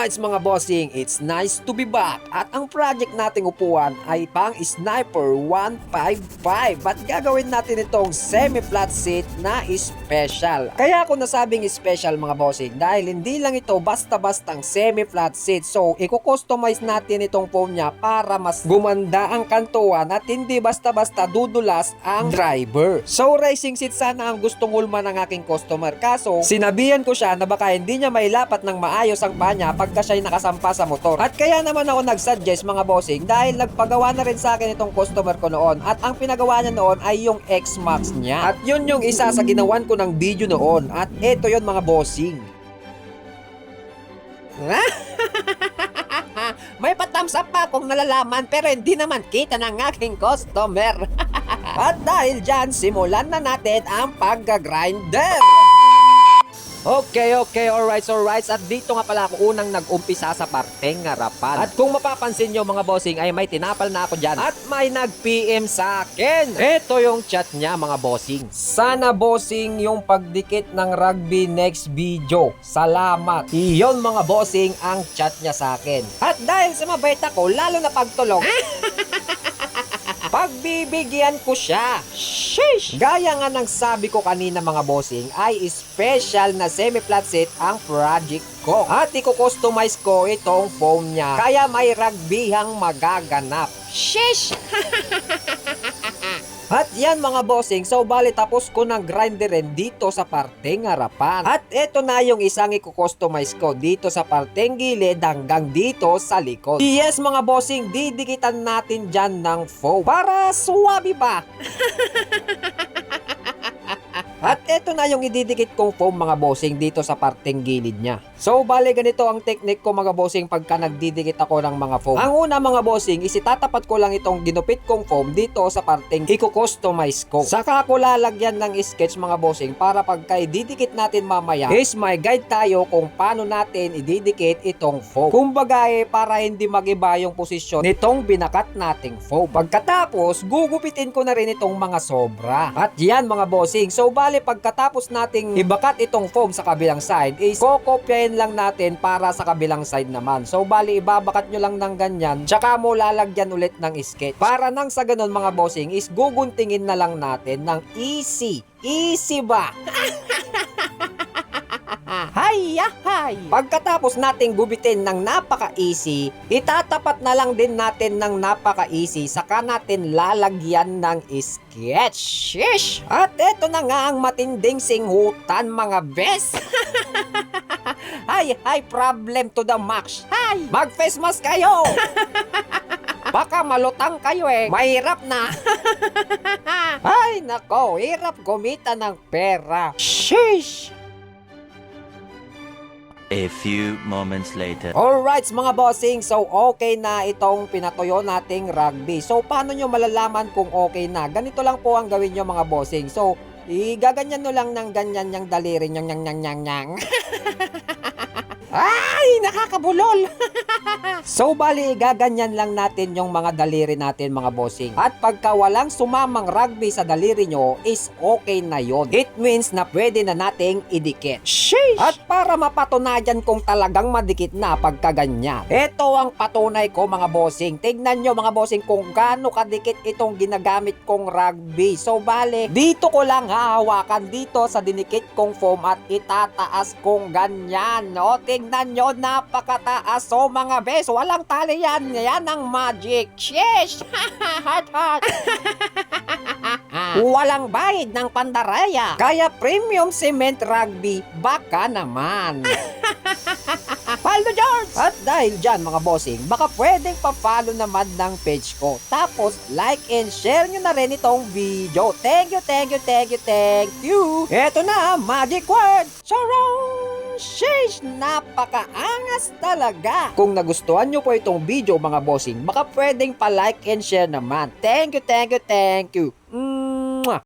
Alright mga bossing, it's nice to be back. At ang project nating upuan ay pang Sniper 155. At gagawin natin itong semi-flat seat na special. Kaya ako nasabing special mga bossing dahil hindi lang ito basta-bastang semi-flat seat. So, i-customize natin itong foam niya para mas gumanda ang kantuan at hindi basta-basta dudulas ang driver. So, racing seat sana ang gustong hulma ng aking customer. Kaso, sinabihan ko siya na baka hindi niya mailapat ng maayos ang paa niya pagka siya'y nakasampa sa motor. At kaya naman ako nag-suggest mga bossing dahil nagpagawa na rin sa akin itong customer ko noon at ang pinagawa niya noon ay yung X-Max niya. At yun yung isa sa ginawan ko ng video noon at eto yun mga bossing. May pa-thumbs up pa akong nalalaman pero hindi naman kita ng aking customer. At dahil dyan, simulan na natin ang pagga-grinder. Okay, alright. At dito nga pala ako unang nag-umpisa sa parteng harapan. At kung mapapansin nyo mga bossing ay may tinapal na ako dyan. At may nag-PM sa akin. Ito yung chat niya mga bossing. Sana bossing yung pagdikit ng rugby next video. Salamat. Iyon mga bossing ang chat niya sa akin. At dahil sa mabait ako, lalo na pagtulog. Pagbibigyan ko siya. Sheesh! Gaya nga ng sabi ko kanina mga bossing, ay special na semi-flat seat ang project ko. At i-customize ko itong foam niya. Kaya may rugbihang magaganap. Sheesh! At yan mga bossing, so bali tapos ko ng grinderin dito sa parteng harapan. At eto na yung isang i-customize ko dito sa parteng gilid hanggang dito sa likod. Yes mga bossing, didikitan natin dyan ng foam para suwabi ba? At eto na yung ididikit kong foam mga bossing dito sa parteng gilid niya. So bali ganito ang technique ko mga bossing pagka nagdidikit ako ng mga foam. Ang una mga bossing is itatapat ko lang itong ginupit kong foam dito sa parteng i-customize ko. Saka ako lalagyan ng sketch mga bossing para pagka ididikit natin mamaya is may guide tayo kung paano natin ididikit itong foam. Kumbaga para hindi magiba yung posisyon nitong binakat nating foam. Pagkatapos gugupitin ko na rin itong mga sobra. At yan mga bossing, so bali pagkatapos nating ibakat itong foam sa kabilang side is kokopyahin lang natin para sa kabilang side naman. So bali ibabakat nyo lang ng ganyan tsaka mo lalagyan ulit ng sketch. Para nang sa ganun mga bossing is guguntingin na lang natin ng easy. Easy ba? Hay! Pagkatapos nating gubitin ng napaka-easy, itatapat na lang din natin ng napaka-easy saka natin lalagyan ng sketch. Shish! At eto na nga ang matinding singhutan mga bes. Hay, problem to the max. Hay! Mag-face mask kayo! Baka malutang kayo mahirap na. Ay nako, hirap kumita ng pera. Sheesh! A few moments later. Alright mga bossing, so okay na itong pinatuyo nating rugby. So paano nyo malalaman kung okay na? Ganito lang po ang gawin nyo mga bossing. So igaganyan nyo lang ng ganyan yung daliri nyang. Ay, nakakabulol. So bali gaganyan lang natin yung mga daliri natin mga bossing. At pagka walang sumamang rugby sa daliri nyo is okay na yon. It means na pwede na nating idikit. Sheesh! At para mapatunayan kung talagang madikit na pagka ganyan, ito ang patunay ko mga bossing. Tignan nyo mga bossing kung gaano kadikit itong ginagamit kong rugby. So bali dito ko lang hahawakan dito sa dinikit kong foam at itataas kong ganyan. O tignan nyo, napakataas. So mga bes, walang tali yan. Yan ang magic. Sheesh! Hot. Walang bayad ng pandaraya. Kaya premium cement rugby, baka naman. Follow George! At dahil dyan mga bossing, baka pwedeng pa-follow naman ng page ko. Tapos like and share nyo na rin itong video. Thank you. Eto na, magic word. Sarong! Sheesh! Napakaangas talaga! Kung nagustuhan nyo po itong video mga bossing, baka pwedeng pa-like and share naman. Thank you.